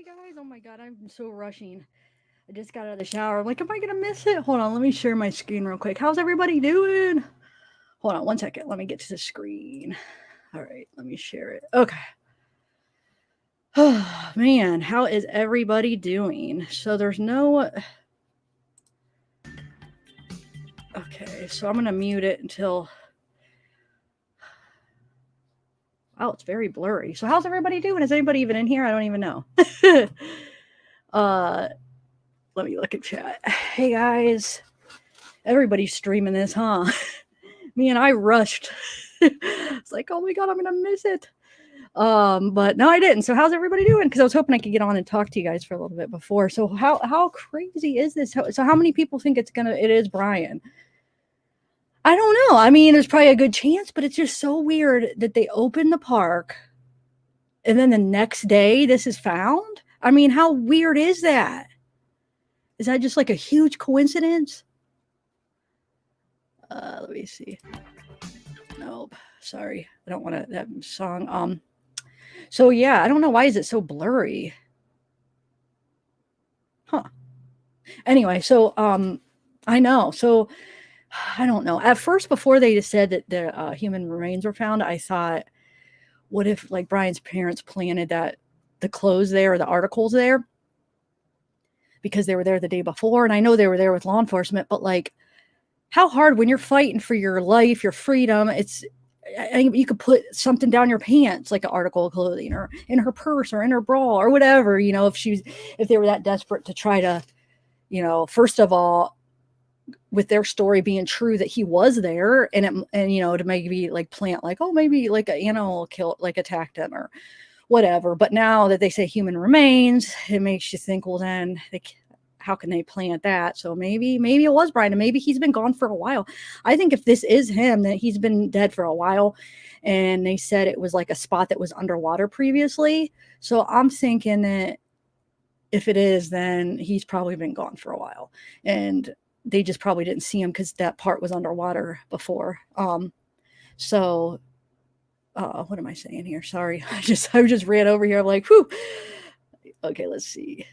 guys. Oh my god, I'm so rushing. I just got out of the shower. I'm like, am I gonna miss it? Hold on, let me share my screen real quick. How's everybody doing? Hold on one second. Let me get to the screen. All right, let me share it. Okay. Oh man, how is everybody doing? So there's no. Okay, so I'm gonna mute it until. Oh, it's very blurry. So how's everybody doing? Is anybody even in here? I don't even know. uh, let me look at chat. Hey guys, everybody's streaming this, huh? Me and I rushed. It's like, oh my god, I'm gonna miss it. But no, I didn't. So how's everybody doing? Because I was hoping I could get on and talk to you guys for a little bit before. So how crazy is this? So how many people think it is Brian? I don't know. I mean, there's probably a good chance, but it's just so weird that they open the park and then the next day this is found. I mean, how weird is that? Is that just like a huge coincidence? Let me see. Nope. Sorry. I don't want to that song. So yeah, I don't know, why is it so blurry? Huh. Anyway, so I know. So I don't know. At first, before they just said that the human remains were found, I thought, what if like Brian's parents planted the clothes there or the articles there because they were there the day before, and I know they were there with law enforcement, but like, how hard when you're fighting for your life, your freedom, you could put something down your pants, like an article of clothing, or in her purse, or in her bra, or whatever. If they were that desperate to try to, first of all, with their story being true that he was there, and to maybe like plant like, oh, maybe like an animal attacked him or whatever. But now that they say human remains, it makes you think, well, then how can they plant that? So maybe it was Brian, and maybe he's been gone for a while. I think if this is him, that he's been dead for a while, and they said it was like a spot that was underwater previously. So I'm thinking that if it is, then he's probably been gone for a while, and they just probably didn't see him because that part was underwater before. So what am I saying here? Sorry, I just ran over here. I'm like, whew. Okay, let's see.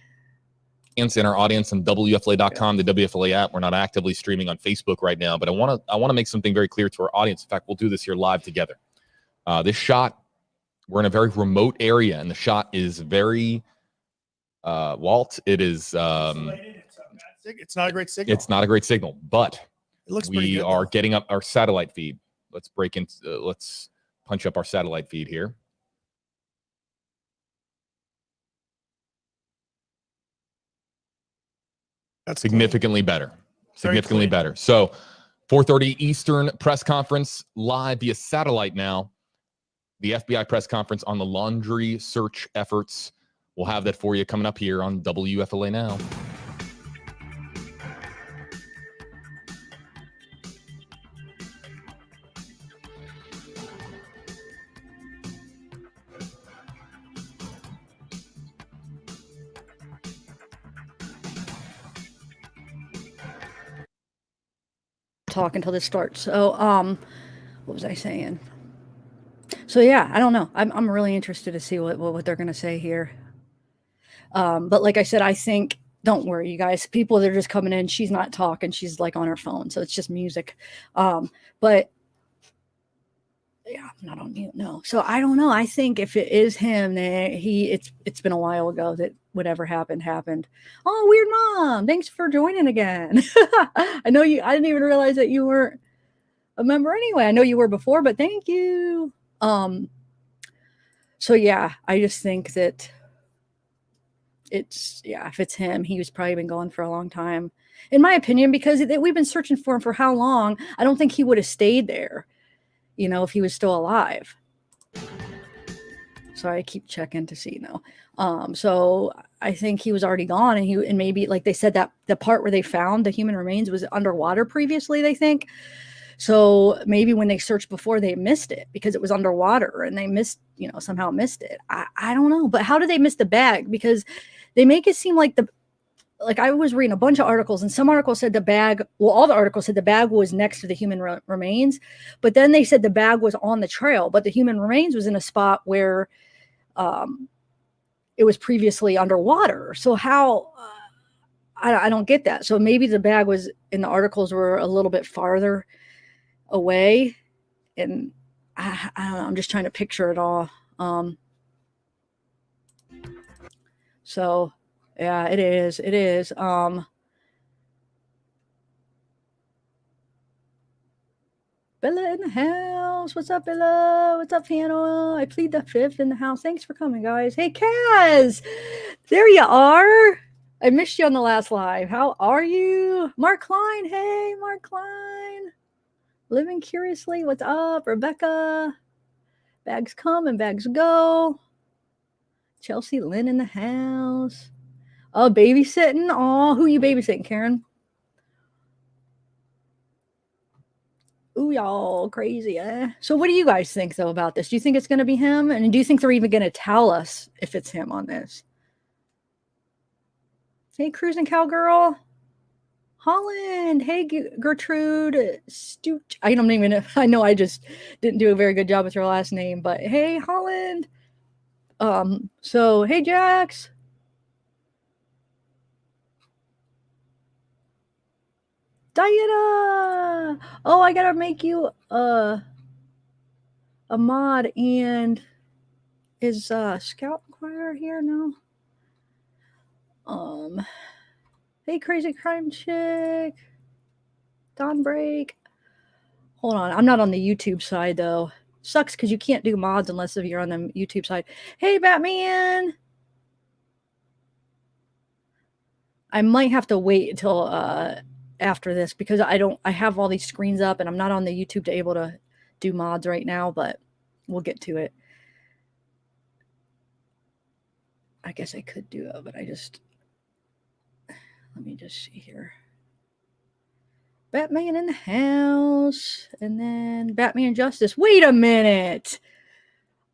In our audience on WFLA.com, the WFLA app. We're not actively streaming on Facebook right now, but I want to make something very clear to our audience. In fact, we'll do this here live together. This shot, we're in a very remote area, and the shot is very, Walt, it is... it's not a great signal. It's not a great signal, but it looks we are getting up our satellite feed. Let's let's punch up our satellite feed here. That's significantly better. Significantly better. So 4:30 Eastern press conference live via satellite now. The FBI press conference on the Laundrie search efforts. We'll have that for you coming up here on WFLA Now. Talk until this starts. So what was I saying? So yeah, I don't know. I'm really interested to see what they're gonna say here. But like I said, I think, don't worry, you guys. People that are just coming in, she's not talking. She's like on her phone, so it's just music. But yeah, I'm not on mute. No. So I don't know. I think if it is him, it's been a while ago that whatever happened. Oh, weird mom. Thanks for joining again. I know you. I didn't even realize that you weren't a member anyway. I know you were before, but thank you. So yeah, I just think that if it's him, he's probably been gone for a long time, in my opinion, because we've been searching for him for how long? I don't think he would have stayed there, if he was still alive. Sorry, I keep checking to see now. So I think he was already gone, and maybe, like they said, that the part where they found the human remains was underwater previously, they think. So maybe when they searched before, they missed it because it was underwater, and they somehow missed it. I don't know, but how did they miss the bag? Because they make it seem like I was reading a bunch of articles, and some articles said all the articles said the bag was next to the human remains, but then they said the bag was on the trail, but the human remains was in a spot where, it was previously underwater. So how, I don't get that. So maybe the bag was in the articles were a little bit farther away, and I don't know, I'm just trying to picture it all. So yeah, it is. Bella in the house. What's up, Bella? What's up, Hannah? I plead the fifth in the house. Thanks for coming, guys. Hey, Kaz. There you are. I missed you on the last live. How are you? Mark Klein. Hey, Mark Klein. Living curiously. What's up, Rebecca? Bags come and bags go. Chelsea Lynn in the house. Oh, babysitting. Oh, who you babysitting, Karen? Ooh, y'all crazy, eh? So what do you guys think, though, about this? Do you think it's going to be him? And do you think they're even going to tell us if it's him on this? Hey, Cruising Cowgirl. Holland. Hey, Gertrude Stooch. I don't even know. I know I just didn't do a very good job with your last name, but hey, Holland. So, hey, Jax. Diana. Oh, I gotta make you a mod. And is Scout Choir here now? Hey, Crazy Crime Chick. Dawn Break. Hold on, I'm not on the YouTube side though. Sucks because you can't do mods unless if you're on the YouTube side. Hey, Batman. I might have to wait until after this because I have all these screens up and I'm not on the YouTube to able to do mods right now, but we'll get to it. I guess I could do it, but let me just see here. Batman in the house, and then Batman Justice. Wait a minute.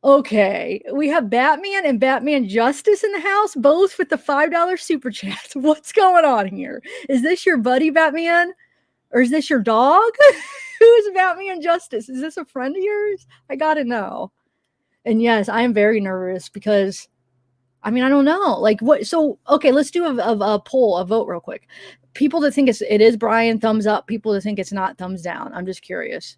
Okay, we have Batman and Batman Justice in the house, both with the $5 super chat. What's going on here? Is this your buddy, Batman? Or is this your dog? Who is Batman Justice? Is this a friend of yours? I gotta know. And yes, I am very nervous because, I mean, I don't know. Like, what? So, okay, let's do a poll, a vote real quick. People that think it is Brian, thumbs up. People that think it's not, thumbs down. I'm just curious.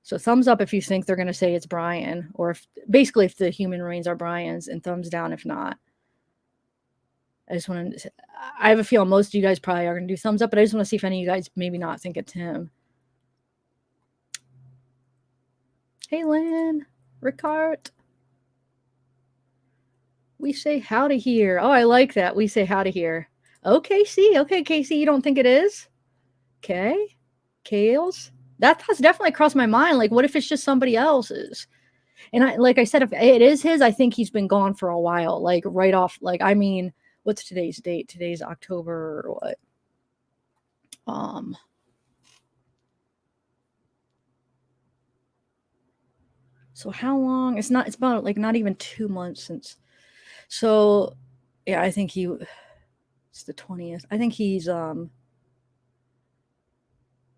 So thumbs up if you think they're going to say it's Brian, or if the human remains are Brian's, and thumbs down if not. I have a feeling most of you guys probably are going to do thumbs up, but I just want to see if any of you guys maybe not think it's him. Hey, Lynn, Ricard. We say howdy here. Oh, I like that. We say howdy here. Okay, Casey. Okay, Casey, you don't think it is? Okay. Kales. That has definitely crossed my mind. Like, what if it's just somebody else's? And like I said, if it is his, I think he's been gone for a while. Like right off. Like, I mean, what's today's date? Today's October what? So how long? It's about like not even 2 months since. So yeah, I think it's the 20th. I think he's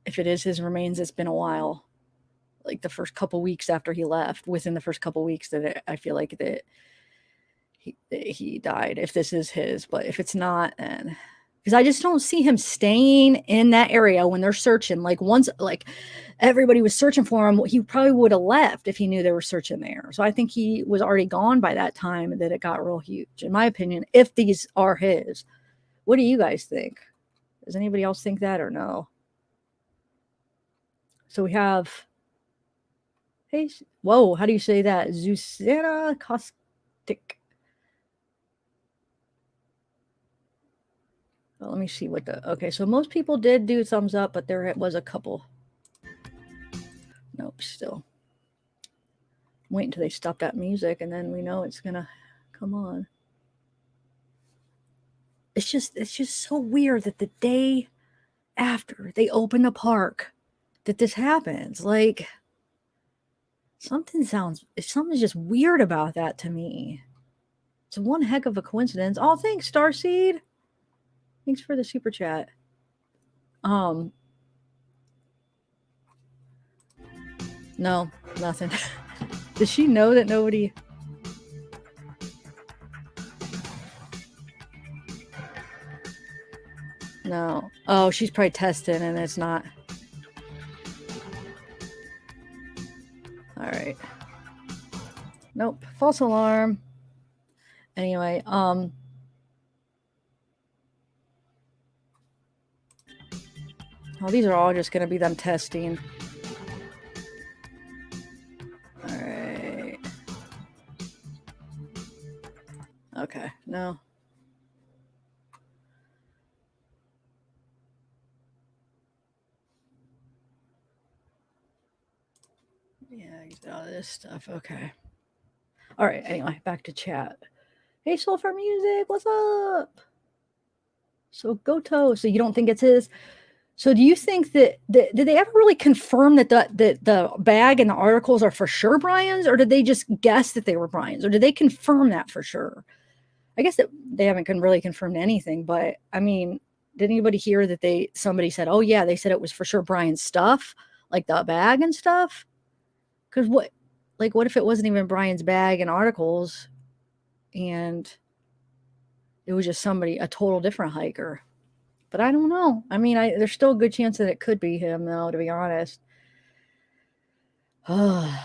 if it is his remains, it's been a while. Like the first couple weeks after he left, within the first couple weeks I feel like that he died, if this is his. But if it's not, then because I just don't see him staying in that area when they're searching. Like once like everybody was searching for him, he probably would have left if he knew they were searching there. So I think he was already gone by that time that it got real huge, in my opinion, if these are his. What do you guys think? Does anybody else think that or no? So we have, hey, whoa, how do you say that? Zusana Caustic. Well, let me see what okay, so most people did do thumbs up, but there was a couple. Nope, still. Wait until they stop that music, and then we know it's gonna come on. It's just so weird that the day after they open the park, that this happens. Like something's just weird about that to me. It's one heck of a coincidence. Oh, thanks, Starseed. Thanks for the super chat. No, nothing. Does she know that nobody? No. Oh, she's probably testing and it's not. All right. Nope. False alarm. Anyway, oh, these are all just going to be them testing. All right. Okay. No. Yeah, he's got all this stuff. Okay. All right. Anyway, back to chat. Hey, Sulfur Music, what's up? So Goto. So you don't think it's his? So do you think that did they ever really confirm that the bag and the articles are for sure Brian's, or did they just guess that they were Brian's, or did they confirm that for sure? I guess that they haven't really confirmed anything, but I mean, did anybody hear that somebody said, oh yeah, they said it was for sure Brian's stuff, like the bag and stuff? Because what if it wasn't even Brian's bag and articles, and it was just a total different hiker? But I don't know. I mean, there's still a good chance that it could be him, though, to be honest. I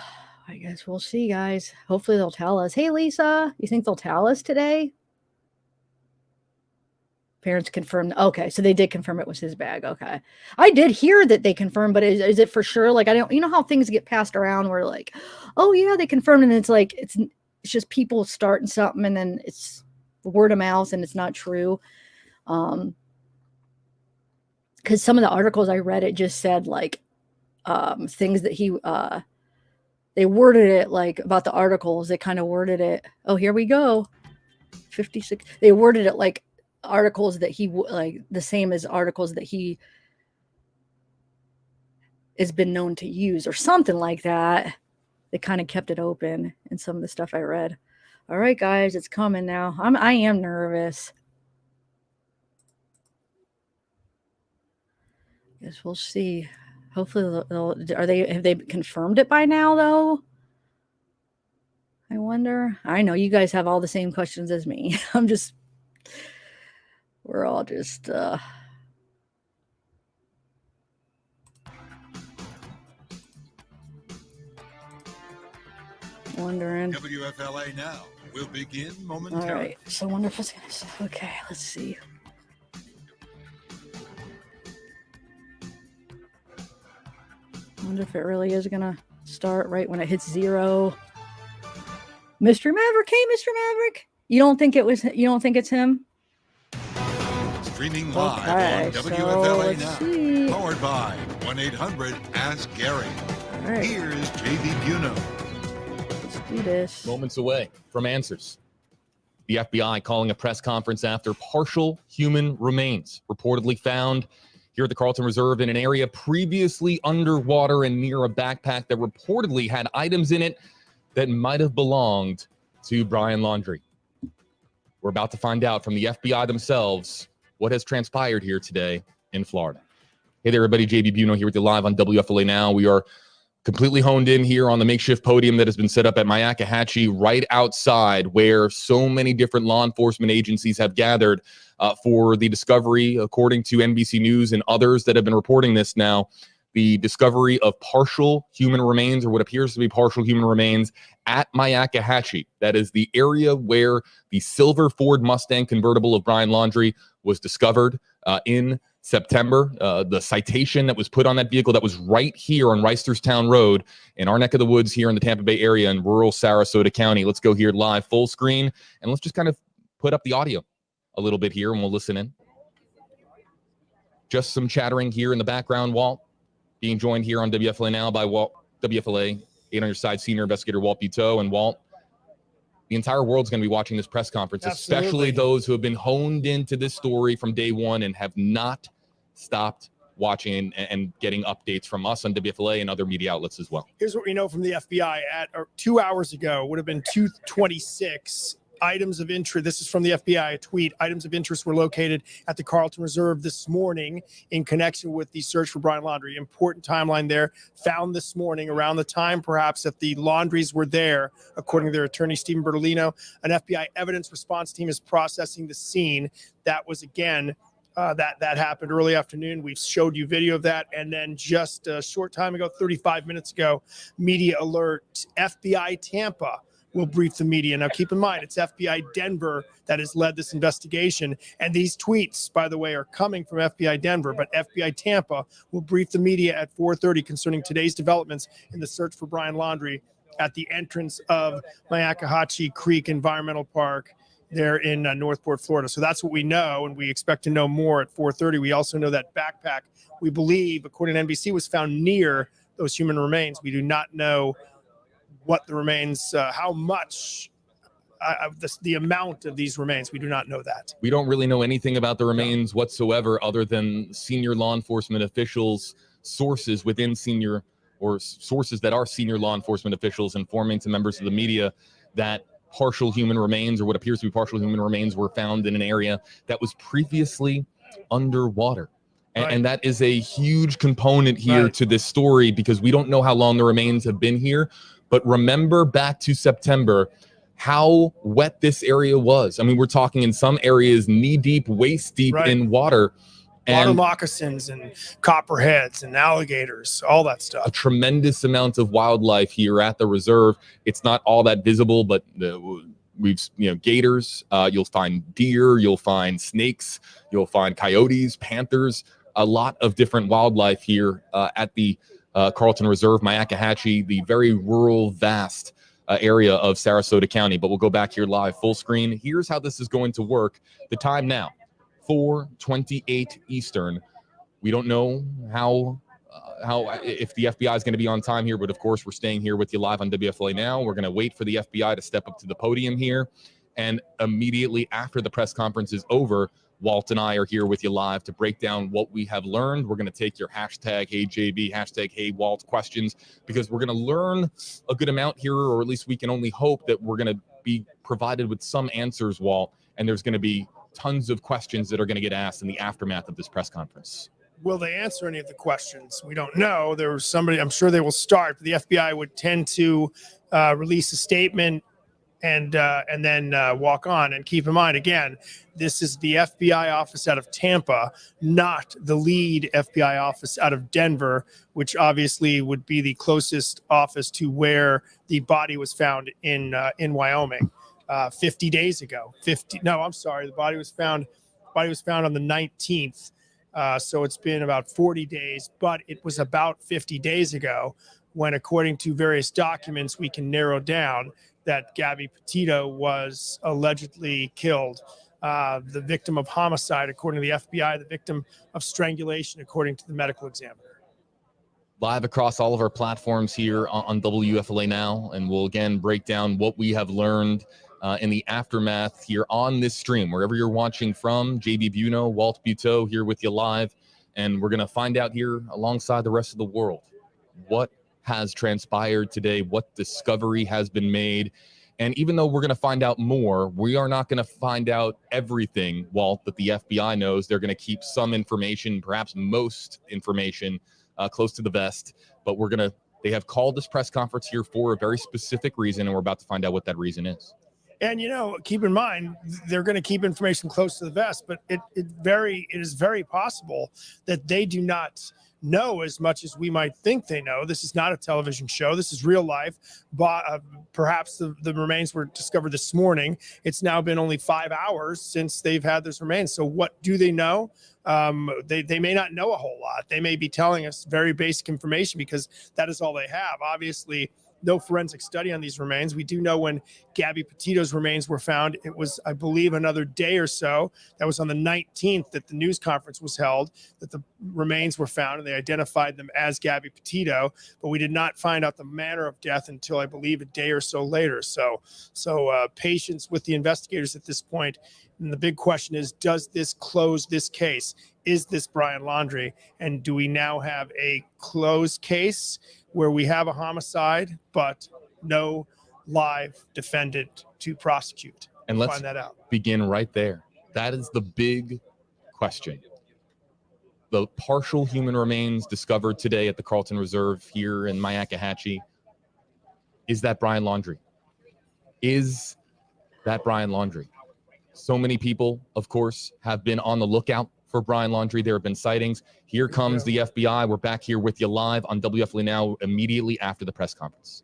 guess we'll see, guys. Hopefully they'll tell us. Hey, Lisa, you think they'll tell us today? Parents confirmed. Okay, so they did confirm it was his bag. Okay. I did hear that they confirmed, but is it for sure? Like, I don't, you know how things get passed around where like, oh yeah, they confirmed, and it's like, it's just people starting something and then it's word of mouth and it's not true. Because some of the articles I read, it just said like things that they worded it like about the articles. They kind of worded it. Oh, here we go. 56. They worded it like articles that he like the same as articles that he has been known to use or something like that. They kind of kept it open in some of the stuff I read. All right, guys, it's coming now. I am nervous. Guess we'll see. Hopefully have they confirmed it by now though? I wonder. I know you guys have all the same questions as me. We're all just wondering. WFLA now will begin momentarily. All right. So I wonder if it's gonna say, okay, let's see. I wonder if it really is gonna start right when it hits 0. Mr. Maverick, hey Mr. Maverick. You don't think it's him? Streaming live Okay, on so WFLA let's now. see. Powered by 1-800-ASK Gary. All right. Here's JB Buno. Let's do this. Moments away from answers. The FBI calling a press conference after partial human remains reportedly found here at the Carlton Reserve in an area previously underwater and near a backpack that reportedly had items in it that might have belonged to Brian Laundrie. We're about to find out from the FBI themselves what has transpired here today in Florida. Hey there, everybody. JB Buno here with you live on WFLA Now. We are completely honed in here on the makeshift podium that has been set up at Myakkahatchee right outside where so many different law enforcement agencies have gathered for the discovery, according to NBC News and others that have been reporting this now, the discovery of partial human remains, or what appears to be partial human remains, at Myakkahatchee. That is the area where the silver Ford Mustang convertible of Brian Laundrie was discovered in September. The citation that was put on that vehicle that was right here on Reisterstown Road in our neck of the woods here in the Tampa Bay area in rural Sarasota County. Let's go here live full screen, and let's just kind of put up the audio a little bit here, and we'll listen in. Just some chattering here in the background, Walt. Being joined here on WFLA Now by Walt, WFLA 8 on your side senior investigator Walt Buteau. And Walt, the entire world's going to be watching this press conference, Absolutely. especially those who have been honed into this story from day one and have not stopped watching and getting updates from us on WFLA and other media outlets as well. Here's what we know from the FBI at 2 hours ago, would have been 2:26. Items of interest. This is from the FBI, a tweet. Items of interest were located at the Carlton Reserve this morning in connection with the search for Brian Laundrie. Important timeline there. Found this morning around the time, perhaps, that the Laundries were there, according to their attorney, Stephen Bertolino. An FBI evidence response team is processing the scene. That was, again, That happened early afternoon. We showed you video of that. And then just a short time ago, 35 minutes ago, media alert, FBI Tampa will brief the media. Now, keep in mind, it's FBI Denver that has led this investigation. And these tweets, by the way, are coming from FBI Denver, but FBI Tampa will brief the media at 4:30 concerning today's developments in the search for Brian Laundrie at the entrance of Myakkahatchee Creek Environmental Park there in Northport, Florida. So that's what we know, and we expect to know more at 4:30. We also know that backpack, we believe, according to NBC, was found near those human remains. We do not know what the remains, how much, the amount of these remains. We do not know that. We don't really know anything about the remains whatsoever, other than senior law enforcement officials, sources within senior, or sources that are senior law enforcement officials, informing to members of the media that partial human remains, or what appears to be partial human remains, were found in an area that was previously underwater. And that is a huge component here to this story, because we don't know how long the remains have been here. But remember back to September, how wet this area was. I mean, we're talking in some areas knee deep, waist deep in water. Water moccasins and copperheads and alligators, all that stuff. A tremendous amount of wildlife here at the reserve. It's not all that visible, but we've, gators, you'll find deer, you'll find snakes, you'll find coyotes, panthers, a lot of different wildlife here at the Carlton Reserve, Myakkahatchee, the very rural, vast area of Sarasota County. But we'll go back here live full screen. Here's how this is going to work. The time now, 4:28 Eastern. We don't know how if the FBI is going to be on time here, but of course we're staying here with you live on WFLA Now. We're going to wait for the FBI to step up to the podium here, and immediately after the press conference is over, Walt and I are here with you live to break down what we have learned. We're going to take your hashtag HeyJB, hashtag HeyWalt questions, because we're going to learn a good amount here, or at least we can only hope that we're going to be provided with some answers, Walt, and there's going to be tons of questions that are going to get asked in the aftermath of this press conference. Will they answer any of the questions? We don't know. There was somebody, I'm sure they will start, but the FBI would tend to release a statement and then walk on. And keep in mind, again, this is the FBI office out of Tampa, not the lead FBI office out of Denver, which obviously would be the closest office to where the body was found in Wyoming 50 days ago. The body was found on the 19th. So it's been about 40 days, but it was about 50 days ago when, according to various documents, we can narrow down that Gabby Petito was allegedly killed, the victim of homicide, according to the FBI, the victim of strangulation, according to the medical examiner. Live across all of our platforms here on WFLA Now, and we'll again break down what we have learned in the aftermath here on this stream, wherever you're watching from. JB Buno, Walt Buteau here with you live, and we're going to find out here alongside the rest of the world what has transpired today, what discovery has been made. And even though we're going to find out more, we are not going to find out everything, Walt, that the FBI knows. They're going to keep some information, perhaps most information, close to the vest. But they have called this press conference here for a very specific reason, and we're about to find out what that reason is. And, keep in mind, they're going to keep information close to the vest, but it is very possible that they do not know as much as we might think they know. This is not a television show. This is real life. Perhaps the remains were discovered this morning. It's now been only 5 hours since they've had those remains. So what do they know? They may not know a whole lot. They may be telling us very basic information because that is all they have. Obviously, no forensic study on these remains. We do know when Gabby Petito's remains were found, it was, I believe, another day or so. That was on the 19th that the news conference was held, that the remains were found, and they identified them as Gabby Petito. But we did not find out the manner of death until, I believe, a day or so later. So patience with the investigators at this point. And the big question is, does this close this case? Is this Brian Laundrie? And do we now have a closed case where we have a homicide, but no live defendant to prosecute? And let's find that out. Begin right there. That is the big question. The partial human remains discovered today at the Carlton Reserve here in Myakkahatchee. Is that Brian Laundrie? Is that Brian Laundrie? So many people, of course, have been on the lookout for Brian Laundrie. There have been sightings. Here comes the FBI. We're back here with you live on WFLA Now immediately after the press conference.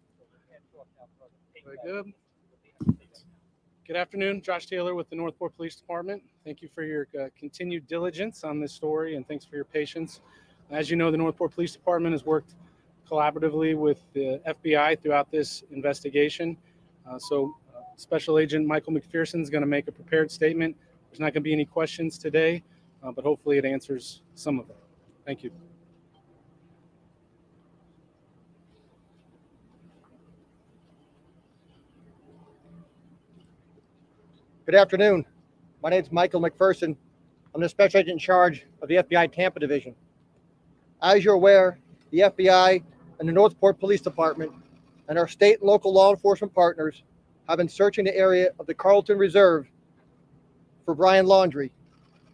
Very good. Good afternoon. Josh Taylor with the Northport Police Department. Thank you for your continued diligence on this story, and thanks for your patience. As you know, the Northport Police Department has worked collaboratively with the FBI throughout this investigation. Special Agent Michael McPherson is going to make a prepared statement. There's not going to be any questions today, but hopefully it answers some of them. Thank you. Good afternoon. My name is Michael McPherson. I'm the Special Agent in charge of the FBI Tampa Division. As you're aware, the FBI and the Northport Police Department and our state and local law enforcement partners have been searching the area of the Carlton Reserve for Brian Laundrie,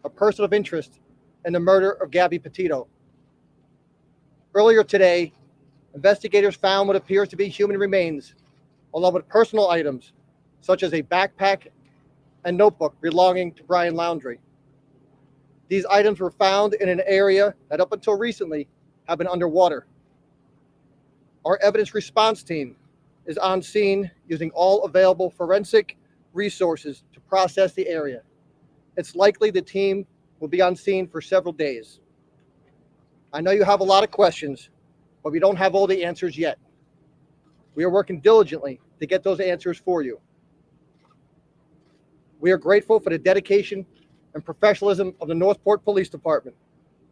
a person of interest in the murder of Gabby Petito. Earlier today, investigators found what appears to be human remains, along with personal items such as a backpack and notebook belonging to Brian Laundrie. These items were found in an area that up until recently have been underwater. Our evidence response team is on scene using all available forensic resources to process the area. It's likely the team will be on scene for several days. I know you have a lot of questions, but we don't have all the answers yet. We are working diligently to get those answers for you. We are grateful for the dedication and professionalism of the Northport Police Department,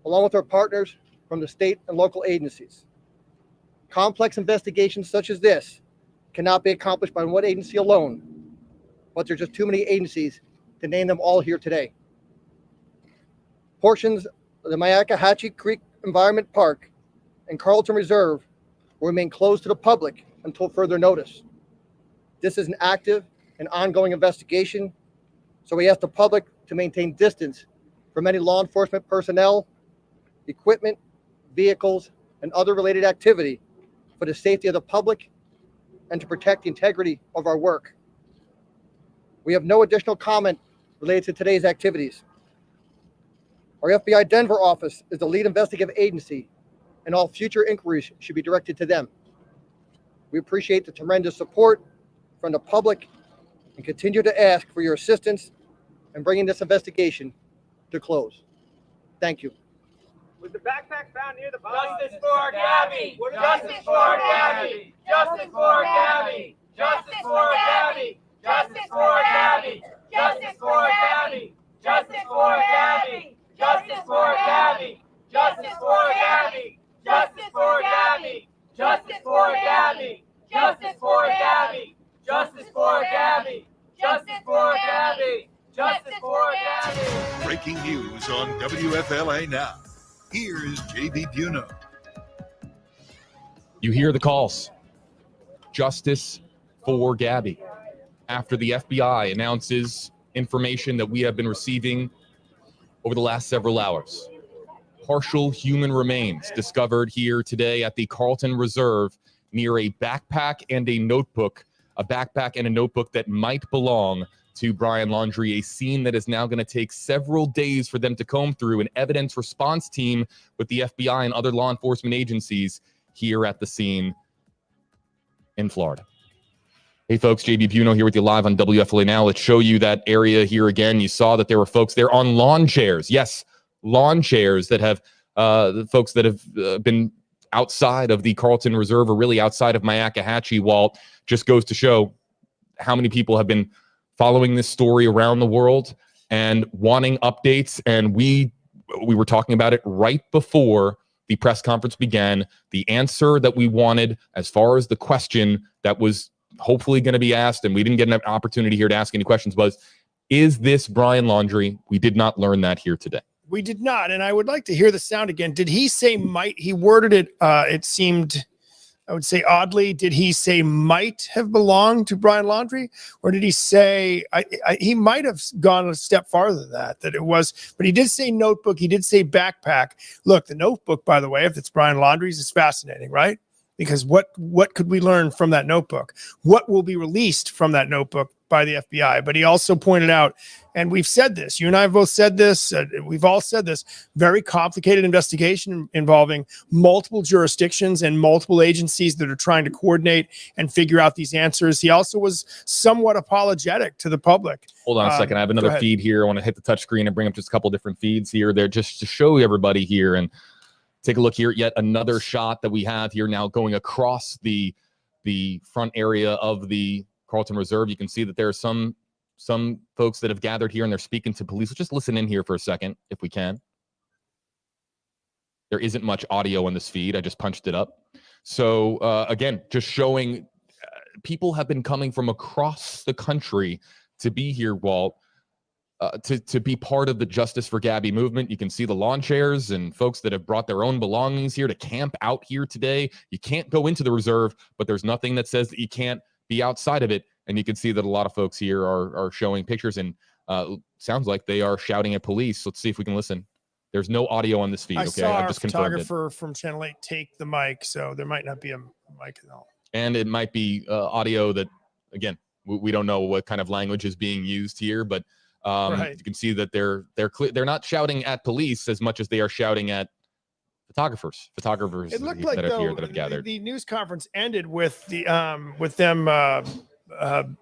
along with our partners from the state and local agencies. Complex investigations such as this cannot be accomplished by one agency alone, but there are just too many agencies to name them all here today. Portions of the Myakkahatchee Creek Environment Park and Carlton Reserve will remain closed to the public until further notice. This is an active and ongoing investigation, so we ask the public to maintain distance from any law enforcement personnel, equipment, vehicles, and other related activity for the safety of the public and to protect the integrity of our work. We have no additional comment related to today's activities. Our FBI Denver office is the lead investigative agency, and all future inquiries should be directed to them. We appreciate the tremendous support from the public and continue to ask for your assistance in bringing this investigation to close. Thank you. Was the backpack found near the body? Justice for Gabby! Justice for Gabby! Justice for Gabby! Justice for Gabby! Justice for Gabby! Justice for Gabby! Justice for Gabby! Justice for Gabby! Justice for Gabby! Justice for Gabby! Justice for Gabby! Justice for Gabby! Justice for Gabby! Justice for Gabby! Justice for Gabby! Breaking news on WFLA Now. Here's JB Buno. You hear the calls. Justice for Gabby. After the FBI announces information that we have been receiving over the last several hours. Partial human remains discovered here today at the Carlton Reserve near a backpack and a notebook. A backpack and a notebook that might belong to Brian Laundrie, a scene that is now going to take several days for them to comb through, an evidence response team with the FBI and other law enforcement agencies here at the scene in Florida. Hey folks, JB Buno here with you live on WFLA Now. Let's show you that area here again. You saw that there were folks there on lawn chairs. Yes, lawn chairs that have the folks that have been outside of the Carlton Reserve or really outside of Myakkahatchee Wall. Just goes to show how many people have been following this story around the world and wanting updates. And we were talking about it right before the press conference began. The answer that we wanted as far as the question that was hopefully going to be asked, and we didn't get an opportunity here to ask any questions, was, is this Brian Laundrie? We did not learn that here today. We did not, and I would like to hear the sound again. Did he say might? He worded it, it seemed, I would say oddly, did he say might have belonged to Brian Laundrie? Or did he say, he might have gone a step farther than that it was, but he did say notebook, he did say backpack. Look, the notebook, by the way, if it's Brian Laundrie's, is fascinating, right? because what could we learn from that notebook? What will be released from that notebook by the FBI? But he also pointed out, and we've said this, you and I have both said this, we've all said this, very complicated investigation involving multiple jurisdictions and multiple agencies that are trying to coordinate and figure out these answers. He also was somewhat apologetic to the public. Hold on a second. I have another feed here. I want to hit the touch screen and bring up just a couple different feeds here there just to show everybody here. And take a look here. Yet another shot that we have here now going across the front area of the Carlton Reserve. You can see that there are some folks that have gathered here and they're speaking to police. Let's just listen in here for a second, if we can. There isn't much audio on this feed. I just punched it up. So again, just showing people have been coming from across the country to be here, Walt, to be part of the Justice for Gabby movement. You can see the lawn chairs and folks that have brought their own belongings here to camp out here today. You can't go into the reserve, but there's nothing that says that you can't be outside of it. And you can see that a lot of folks here are showing pictures and sounds like they are shouting at police. Let's see if we can listen. There's no audio on this feed. I Okay, saw I've our just confirmed it. photographer from Channel 8 take the mic, so there might not be a mic at all. And it might be audio that, again, we don't know what kind of language is being used here, but Right. you can see that they're not shouting at police as much as they are shouting at photographers It looked like, that are here though, that have gathered. the news conference ended with them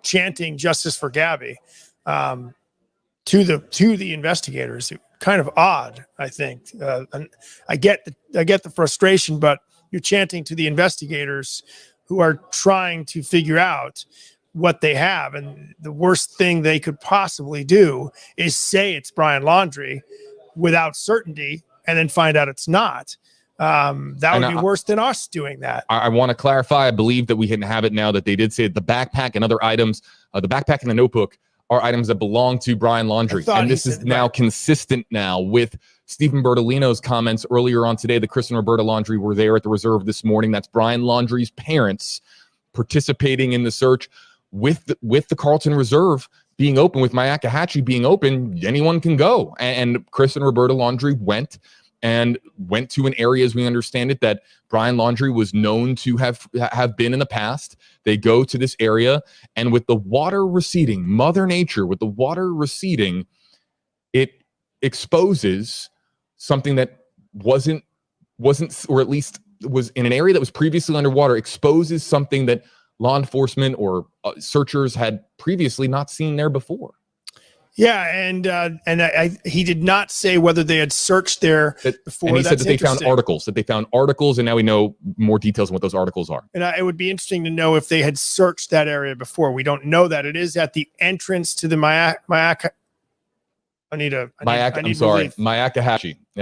chanting "Justice for Gabby" to the investigators. Kind of odd, I think. And I get the frustration, but you're chanting to the investigators who are trying to figure out what they have, and the worst thing they could possibly do is say it's Brian Laundrie without certainty and then find out it's not. That would be worse than us doing that. I want to clarify. I believe that we can have it now that they did say the backpack and other items, the backpack and the notebook are items that belong to Brian Laundrie. And this is now consistent now with Stephen Bertolino's comments earlier on today that Chris and Roberta Laundrie were there at the reserve this morning. That's Brian Laundrie's parents participating in the search. With the Carlton Reserve being open, with Myakkahatchee being open, anyone can go. And Chris and Roberta Laundrie went to an area, as we understand it, that Brian Laundrie was known to have been in the past. They go to this area, and with the water receding, Mother Nature, with the water receding, it exposes something that wasn't, or at least was in an area that was previously underwater, exposes something that law enforcement or searchers had previously not seen there before. Yeah, and he did not say whether they had searched there before. And he said that they found articles, and now we know more details on what those articles are. And it would be interesting to know if they had searched that area before. We don't know that. It is at the entrance to the Myakkahatchee. I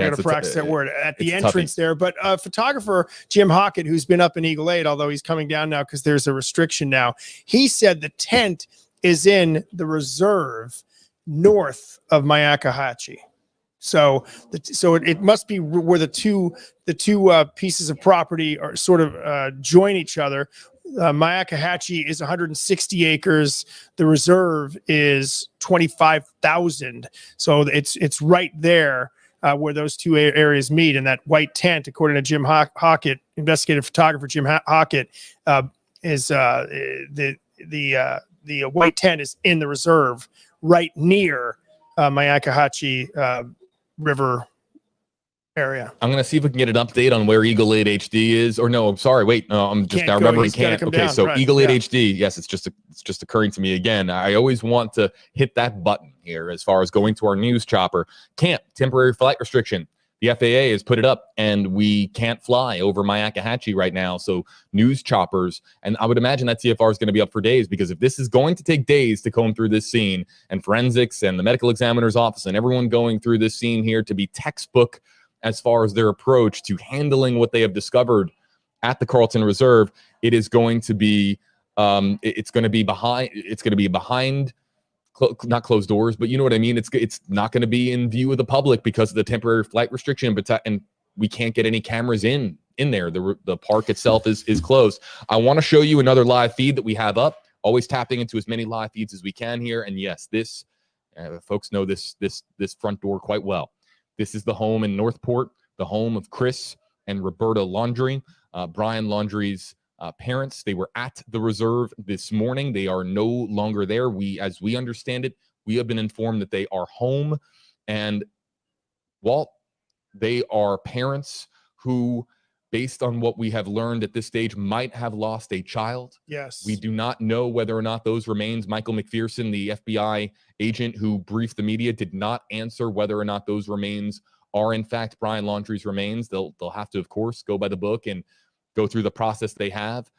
got to practice that word at the entrance there. But photographer Jim Hockett, who's been up in Eagle 8, although he's coming down now because there's a restriction now, he said the tent is in the reserve north of Myakkahatchee. So it must be where the two pieces of property are sort of join each other. Myakkahatchee is 160 acres. The reserve is 25,000. So it's right there where those two areas meet. And that white tent, according to Jim Hockett, investigative photographer Jim Hockett, is the white tent is in the reserve right near Myakkahatchee River area. I'm going to see if we can get an update on where Eagle 8 HD is. Or no, I'm sorry. Wait, no, I'm just now remembering. Can't. Okay, down, so right. Eagle 8 HD. Yes, it's just occurring to me again. I always want to hit that button here as far as going to our news chopper. Can't, temporary flight restriction. The FAA has put it up, and we can't fly over Myakkahatchee right now. So news choppers, and I would imagine that TFR is going to be up for days, because if this is going to take days to comb through this scene, and forensics and the medical examiner's office and everyone going through this scene here to be textbook as far as their approach to handling what they have discovered at the Carlton Reserve, it is going to be it's going to be behind not closed doors, but you know what I mean. It's not going to be in view of the public because of the temporary flight restriction, and we can't get any cameras in there. The park itself is closed. I want to show you another live feed that we have up. Always tapping into as many live feeds as we can here. And yes, this folks know this front door quite well. This is the home in Northport, the home of Chris and Roberta Laundrie. Brian Laundrie's parents. They were at the reserve this morning. They are no longer there. As we understand it, we have been informed that they are home. And Walt, they are parents who, based on what we have learned at this stage, might have lost a child. Yes. We do not know whether or not those remains. Michael McPherson, the FBI agent who briefed the media, did not answer whether or not those remains are in fact Brian Laundrie's remains. They'll have to, of course, go by the book and go through the process they have.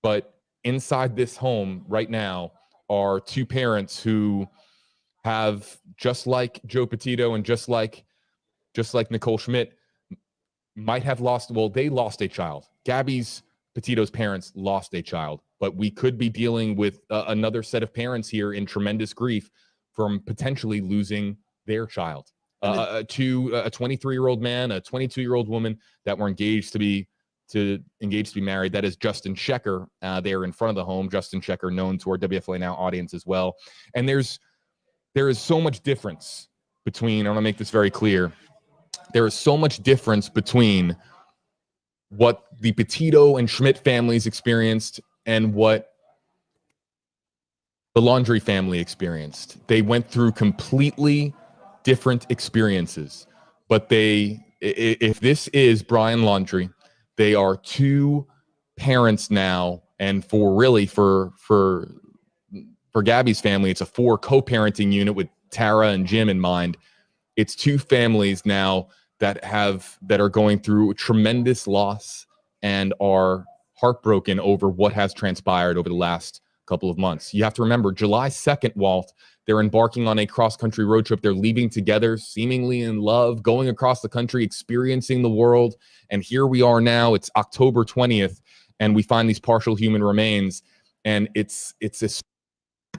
But inside this home right now are two parents who have, just like Joe Petito and just like Nicole Schmidt, might have lost. Well, they lost a child. Gabby's Petito's parents lost a child, but we could be dealing with another set of parents here in tremendous grief from potentially losing their child. To a 23-year-old man, a 22-year-old woman that were engaged to be married. That is Justin Shecker there in front of the home. Justin Shecker, known to our WFLA Now audience as well. And there is so much difference between, I want to make this very clear, there is so much difference between what the Petito and Schmidt families experienced and what the Laundrie family experienced. They went through completely different experiences, but if this is Brian Laundrie, they are two parents now, and for Gabby's family, it's a 4 co-parenting unit with Tara and Jim in mind. It's two families now that are going through tremendous loss and are heartbroken over what has transpired over the last couple of months. You have to remember, July 2nd, Walt, they're embarking on a cross-country road trip. They're leaving together, seemingly in love, going across the country, experiencing the world. And here we are now. It's October 20th, and we find these partial human remains. And it's this.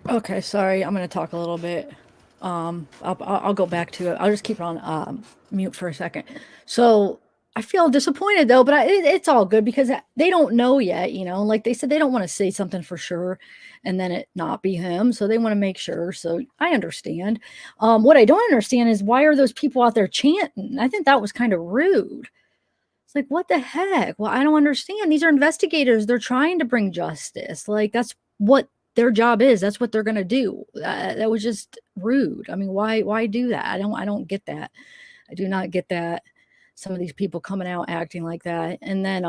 Okay, sorry. I'm going to talk a little bit. I'll go back to it. I'll just keep it on mute for a second. So I feel disappointed though, but it's all good because they don't know yet, like they said, they don't want to say something for sure and then it not be him. So they want to make sure. So I understand. What I don't understand is why are those people out there chanting? I think that was kind of rude. It's like, what the heck? Well, I don't understand. These are investigators. They're trying to bring justice. Like that's what their job is. That's what they're going to do. That was just rude. I mean, why do that? I don't get that. I do not get that. Some of these people coming out acting like that. And then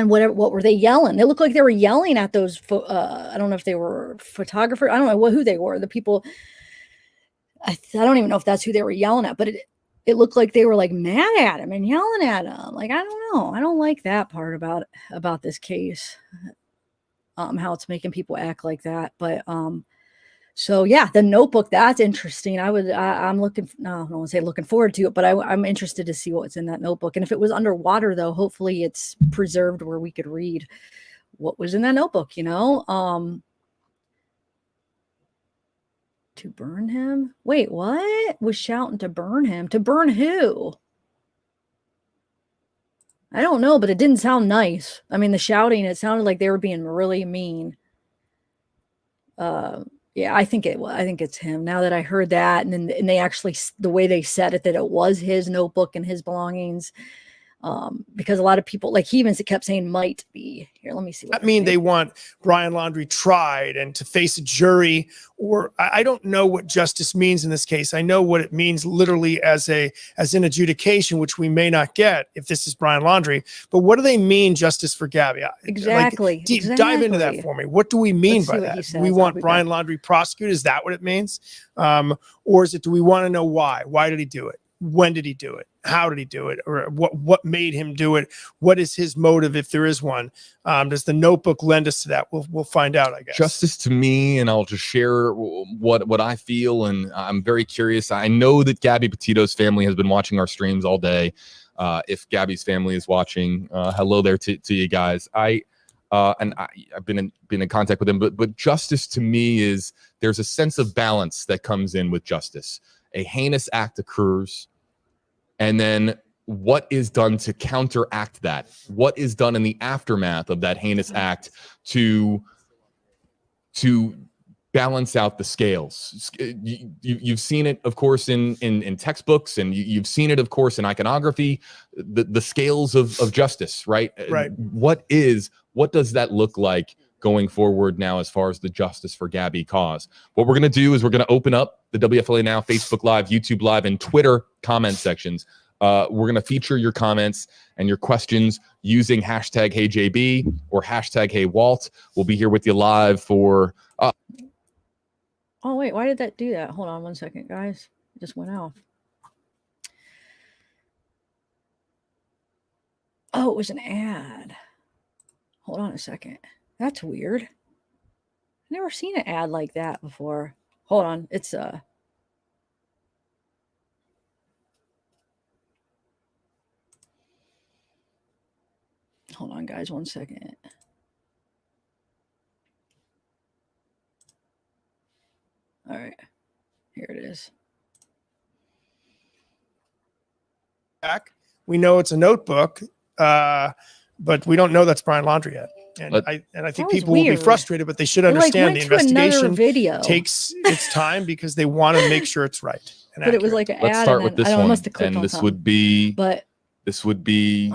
what were they yelling? They looked like they were yelling at those, I don't know if they were photographers. I don't know who they were. The people, I don't even know if that's who they were yelling at, but it looked like they were like mad at him and yelling at him. Like, I don't know. I don't like that part about this case. How it's making people act like that. But, so yeah, the Notebook, that's interesting. I'm looking, no, I don't want to say looking forward to it, but I'm interested to see what's in that notebook. And if it was underwater though, hopefully it's preserved where we could read what was in that notebook, to burn him. Wait, what? Was shouting to burn him? To burn who? I don't know, but it didn't sound nice. I mean, the shouting, it sounded like they were being really mean. Yeah, I think it's him. Now that I heard that, and they actually, the way they said it, that it was his notebook and his belongings, because a lot of people, like he even kept saying might be. Here, let me see. I mean, they want Brian Laundrie tried and to face a jury, or I don't know what justice means in this case. I know what it means literally as an adjudication, which we may not get if this is Brian Laundrie. But what do they mean, justice for Gabby? Exactly. Like, dive into that for me. What do we mean by that? We want Brian Laundrie prosecuted. Is that what it means? Or is it, do we want to know why? Why did he do it? When did he do it? How did he do it? Or what made him do it? What is his motive, if there is one? Does the notebook lend us to that? We'll find out, I guess. Justice to me, and I'll just share what I feel, and I'm very curious. I know that Gabby Petito's family has been watching our streams all day. If Gabby's family is watching, hello there to you guys. I've been in contact with them, but justice to me is there's a sense of balance that comes in with justice. A heinous act occurs. And then what is done to counteract that? What is done in the aftermath of that heinous act to balance out the scales. You've seen it, of course, in textbooks, and you've seen it, of course, in iconography, the scales of justice, right? Right. What does that look like going forward now as far as the Justice for Gabby cause? What we're going to do is we're going to open up the WFLA Now Facebook Live, YouTube Live, and Twitter comment sections. We're going to feature your comments and your questions using hashtag HeyJB or hashtag HeyWalt. We'll be here with you live for... Oh, wait, why did that do that? Hold on 1 second, guys. It just went off. Oh, it was an ad. Hold on a second. That's weird. I've never seen an ad like that before. Hold on. It's hold on, guys, 1 second. All right. Here it is. Back. We know it's a notebook, but we don't know that's Brian Laundrie yet. And I think people will be frustrated, but they should understand the investigation takes its time because they want to make sure it's right. And but accurate. It was like an Let's ad. start with this one. And this would be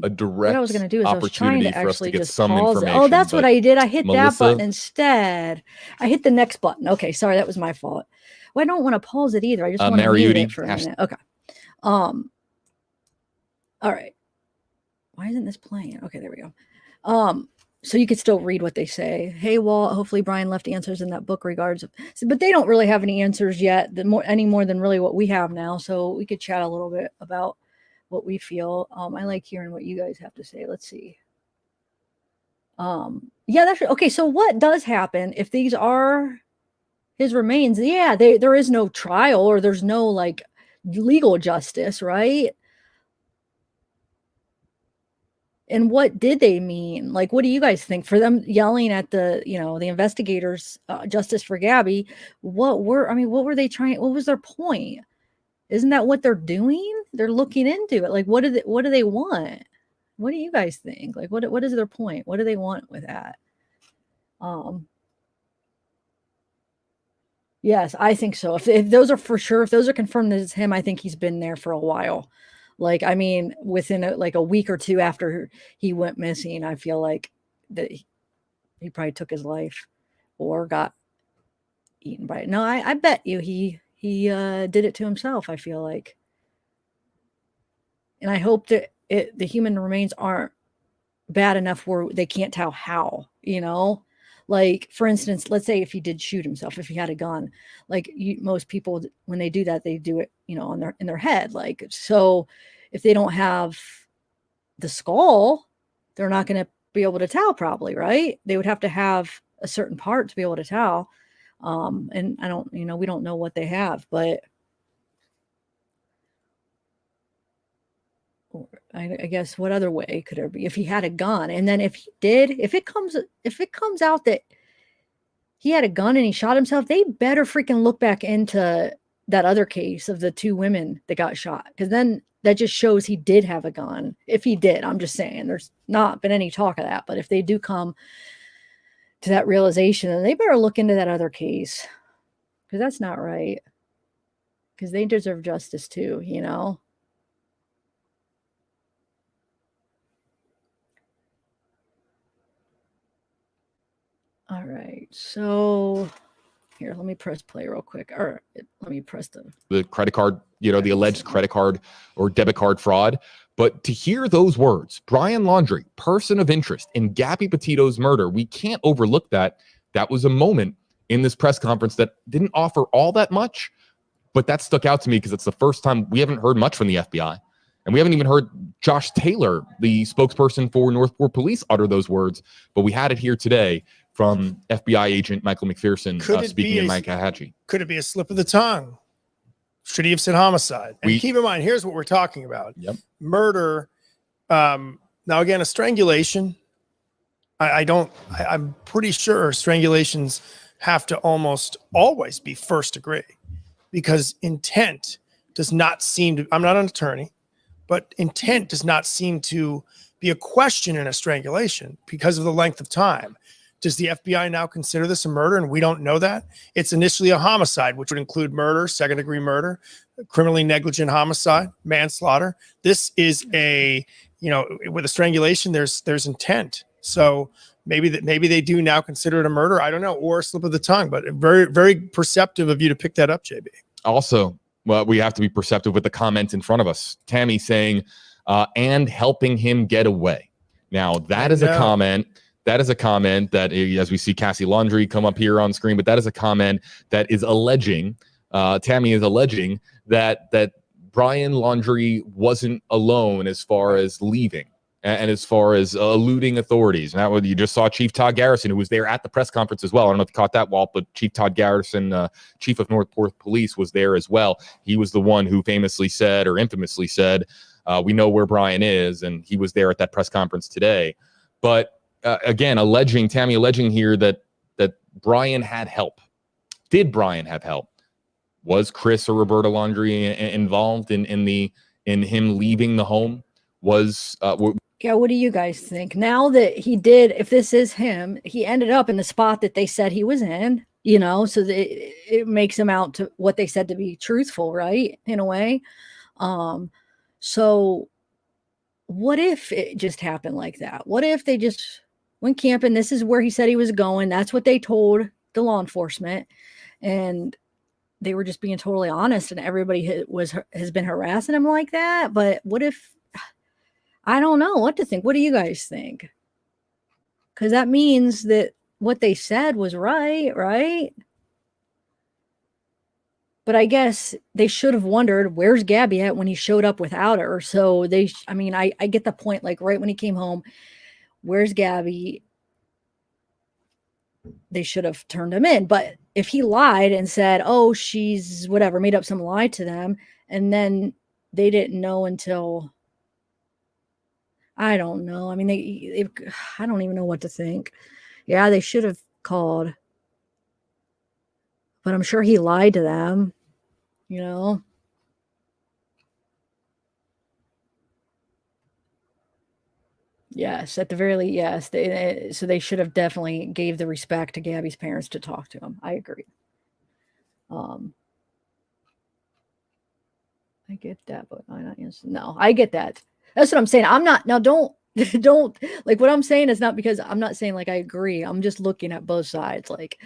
a direct what I was going to do is I was trying to actually just pause it. Oh, that's what I did. I hit that button instead. I hit the next button. Okay, sorry, that was my fault. Well, I don't want to pause it either. I just want to mute it for a minute. Okay. All right. Why isn't this playing? Okay, there we go. So you could still read what they say. Hey, Walt, hopefully Brian left answers in that book regards. But they don't really have any answers yet, any more than really what we have now. So we could chat a little bit about what we feel. I like hearing what you guys have to say. Let's see. Yeah, that's okay. So what does happen if these are his remains? Yeah, there is no trial or there's no like legal justice, right? And what did they mean? Like, what do you guys think? For them yelling at the investigators, justice for Gabby, what were they trying? What was their point? Isn't that what they're doing? They're looking into it. Like, what do they want? What do you guys think? Like, what is their point? What do they want with that? Yes, I think so. If those are for sure, if those are confirmed as him, I think he's been there for a while. Like, I mean, within a week or two after he went missing, I feel like that he probably took his life or got eaten by it. No, I bet you he did it to himself, I feel like. And I hope that the human remains aren't bad enough where they can't tell how, Like, for instance, let's say if he did shoot himself, if he had a gun, like most people, when they do that, they do it, in their head. Like, so if they don't have the skull, they're not going to be able to tell probably, right? They would have to have a certain part to be able to tell. And I don't, we don't know what they have, but I guess what other way could there be if he had a gun? And then if he did, if it comes out that he had a gun and he shot himself, they better freaking look back into that other case of the two women that got shot. Because then that just shows he did have a gun. If he did, I'm just saying, there's not been any talk of that. But if they do come to that realization, then they better look into that other case. Because that's not right. Because they deserve justice too, All right, so here, let me press play real quick. Or let me press the credit card, the alleged credit card or debit card fraud. But to hear those words, Brian Laundrie, person of interest in Gabby Petito's murder, we can't overlook that. That was a moment in this press conference that didn't offer all that much, but that stuck out to me because it's the first time we haven't heard much from the FBI. And we haven't even heard Josh Taylor, the spokesperson for Northport Police, utter those words. But we had it here today from FBI agent Michael McPherson speaking to Mike Hatchie. Could it be a slip of the tongue? Should he have said homicide? And keep in mind, here's what we're talking about. Yep. Murder. Now, again, a strangulation. I'm pretty sure strangulations have to almost always be first degree because intent does not seem to, I'm not an attorney, but intent does not seem to be a question in a strangulation because of the length of time. Does the FBI now consider this a murder and we don't know that? It's initially a homicide, which would include murder, second-degree murder, criminally negligent homicide, manslaughter. This is a, with a strangulation, there's intent. So maybe they do now consider it a murder. I don't know, or a slip of the tongue, but very, very perceptive of you to pick that up, JB. Also, well, we have to be perceptive with the comment in front of us. Tammy saying, and helping him get away. Now, that is a comment. That is a comment that, as we see Cassie Laundrie come up here on screen, but that is a comment that is alleging, Tammy is alleging that Brian Laundrie wasn't alone as far as leaving and as far as eluding authorities. And that was, you just saw Chief Todd Garrison, who was there at the press conference as well. I don't know if you caught that, Walt, but Chief Todd Garrison, Chief of Northport Police, was there as well. He was the one who famously said, or infamously said, we know where Brian is, and he was there at that press conference today. But again, Tammy alleging here that Brian had help. Did Brian have help? Was Chris or Roberta Laundrie involved in him leaving the home? Yeah, what do you guys think? Now that he did, if this is him, he ended up in the spot that they said he was in, so that it makes him out to what they said to be truthful, right? In a way. So what if it just happened like that? What if they just went camping? This is where he said he was going. That's what they told the law enforcement. And they were just being totally honest, and everybody has been harassing him like that. But what if, I don't know what to think. What do you guys think? Because that means that what they said was right? But I guess they should have wondered, where's Gabby at when he showed up without her? So I get the point, like right when he came home, where's Gabby? They should have turned him in. But if he lied and said, oh, she's whatever, made up some lie to them, and then they didn't know until, I don't know. I mean, I don't even know what to think. Yeah, they should have called. But I'm sure he lied to them, Yes, at the very least, yes. So they should have definitely gave the respect to Gabby's parents to talk to him. I agree. I get that, but I'm not innocent. No, I get that. That's what I'm saying. I'm not, now don't like, what I'm saying is not, because I'm not saying like I agree. I'm just looking at both sides. Like,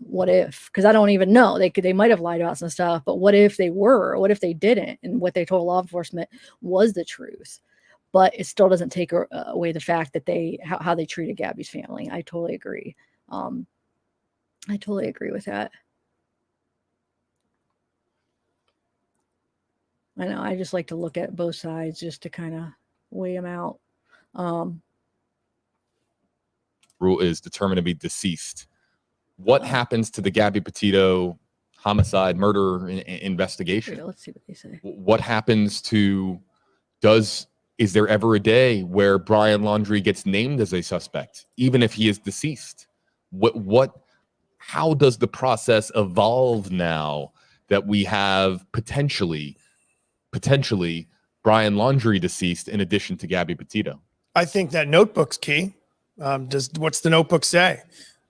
what if, because I don't even know, they might have lied about some stuff, but what if they were, what if they didn't, and what they told law enforcement was the truth? But it still doesn't take away the fact that how they treated Gabby's family. I totally agree. I totally agree with that. I know. I just like to look at both sides just to kind of weigh them out. Rule is determined to be deceased. What happens to the Gabby Petito homicide murder investigation? Let's see what they say. What happens to, is there ever a day where Brian Laundrie gets named as a suspect, even if he is deceased? How does the process evolve now that we have potentially Brian Laundrie deceased in addition to Gabby Petito? I think that notebook's key. What's the notebook say?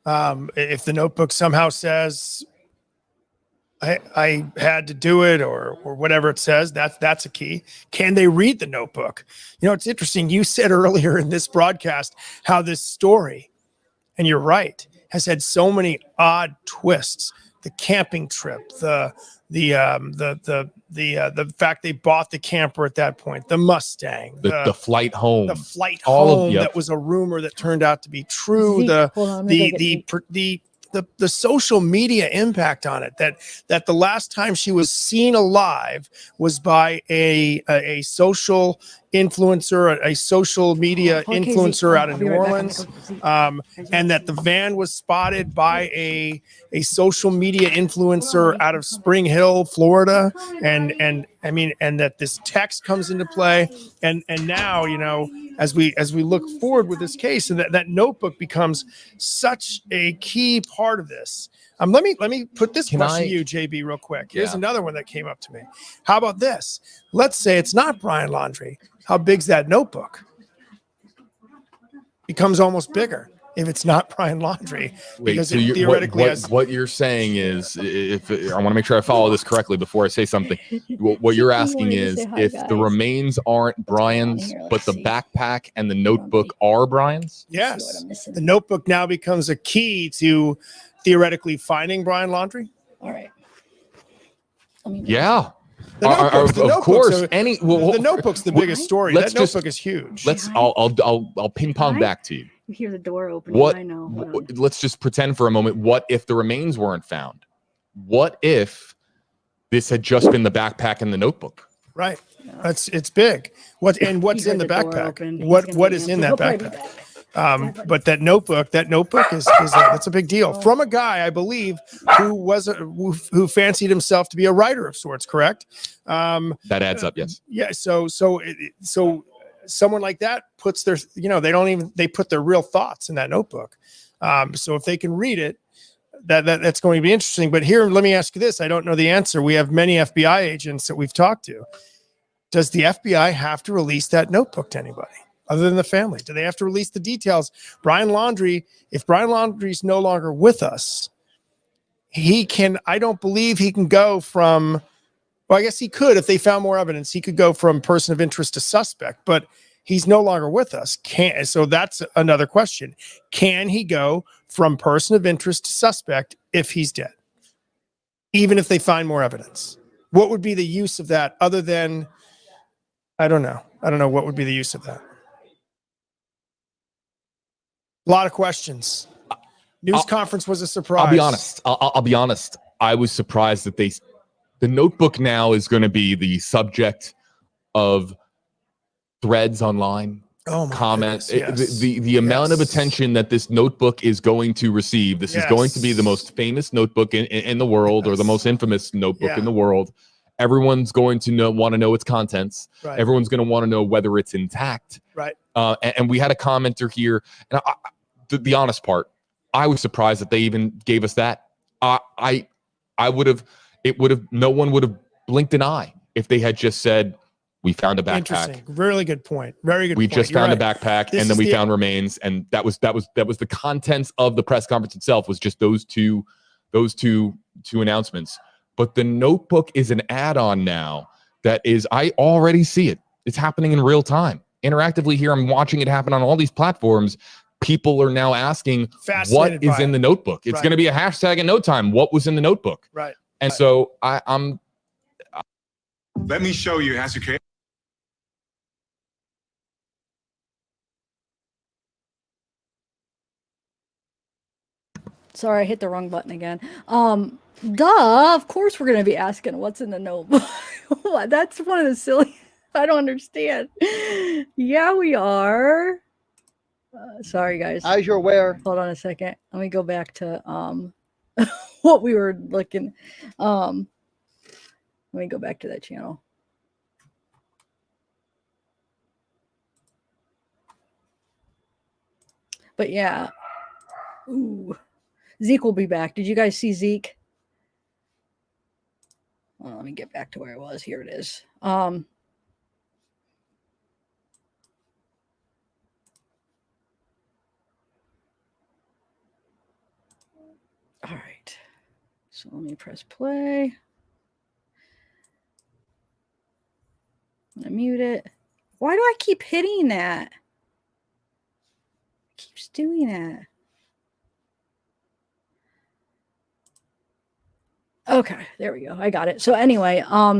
If the notebook somehow says I had to do it, or whatever it says, that's a key. Can they read the notebook? It's interesting. You said earlier in this broadcast how this story, and you're right, has had so many odd twists. The camping trip, the fact they bought the camper at that point, the Mustang, the flight home, that was a rumor that turned out to be true. The social media impact on it, that the last time she was seen alive was by a social influencer, a social media influencer out of New Orleans, and that the van was spotted by a social media influencer out of Spring Hill, Florida, and that this text comes into play, and now, as we look forward with this case, and that notebook becomes such a key part of this. Let me put this question to you, JB, real quick. Here's another one that came up to me. How about this? Let's say it's not Brian Laundrie. How big's that notebook? Becomes almost bigger. if it's not Brian Laundrie. Wait, Because so it theoretically has. what you're saying is, if I want to make sure I follow this correctly before I say something, what you're He asking wanted to is say hi, if guys. the remains aren't What's going on Brian's, here? but Let's the see. backpack and the notebook are Brian's. Let's see what Yes. I'm missing. The notebook now becomes a key to theoretically finding Brian Laundrie. All right. Let me Yeah. The notebooks, the of notebooks course. are- Any the notebook's the biggest story. let's That notebook is huge. Let's. I'll ping pong Hi. back to you. You hear the door opening. What? I know. Hold on. Let's just pretend for a moment. What if the remains weren't found? What if this had just been the backpack and the notebook? Right. It's big. What's He in heard the door backpack? open. He's What gonna is answer. in He'll that probably be backpack? back. But But that notebook is that's a big deal from a guy, I believe, who fancied himself to be a writer of sorts. Correct. That adds up. Yes. Yeah. So someone like that puts their, they put their real thoughts in that notebook. So if they can read it, that's going to be interesting. But here, let me ask you this. I don't know the answer. We have many FBI agents that we've talked to. Does the FBI have to release that notebook to anybody other than the family? Do they have to release the details? If Brian Laundrie's no longer with us, I don't believe he can go from, well, I guess he could, if they found more evidence, he could go from person of interest to suspect, but he's no longer with us. So that's another question. Can he go from person of interest to suspect if he's dead? Even if they find more evidence? What would be the use of that other than, I don't know. I don't know what would be the use of that. A lot of questions. News conference was a surprise. I'll be honest. I'll be honest. I was surprised that the notebook now is going to be the subject of threads online, comments. Yes. The amount of attention that this notebook is going to receive. This is going to be the most famous notebook in the world, or the most infamous notebook in the world. Everyone's going to want to know its contents. Right. Everyone's going to want to know whether it's intact. Right. And we had a commenter here, and the honest part, I was surprised that they even gave us that. I would have. No one would have blinked an eye if they had just said, "We found a backpack." Interesting. Really good point. Very good. We point. just You're found a right. backpack, This and then is we found remains, and that was the contents of the press conference itself. Was just those two announcements. But the notebook is an add-on now. That is, I already see it. It's happening in real time, interactively here. I'm watching it happen on all these platforms. People are now asking, what is in the notebook? It's going to be a hashtag in no time. What was in the notebook? Right. And so I'm. Let me show you. Ask your Sorry, I hit the wrong button again. Duh, of course we're going to be asking what's in the notebook. That's one of the silly, I don't understand. Yeah, we are. Sorry, guys. As you're aware, hold on a second. Let me go back to what we were looking. Let me go back to that channel. But yeah. Ooh. Zeke will be back. Did you guys see Zeke? Well, let me get back to where it was. Here it is. All right. So let me press play. I'm gonna mute it. Why do I keep hitting that? It keeps doing that. Okay, there we go. I got it. So anyway, let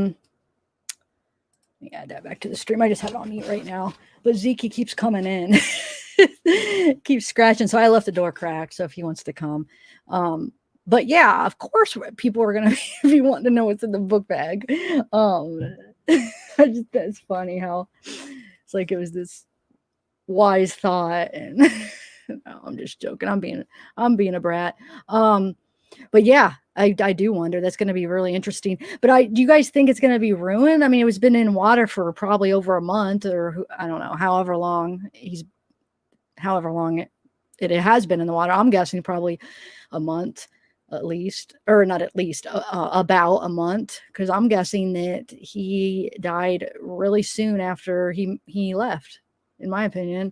me add that back to the stream. I just have it on mute right now. But Zeke keeps coming in. Keeps scratching. So I left the door cracked. So if he wants to come. But yeah, of course people are gonna be wanting to know what's in the book bag. That's funny how it's like it was this wise thought, and no, I'm just joking. I'm being a brat. But yeah, I do wonder. That's going to be really interesting. But do you guys think it's going to be ruined? I mean, it was been in water for probably over a month, or I don't know, however long it has been in the water. I'm guessing probably a month at least, or not at least, about a month, because I'm guessing that he died really soon after he left, in my opinion.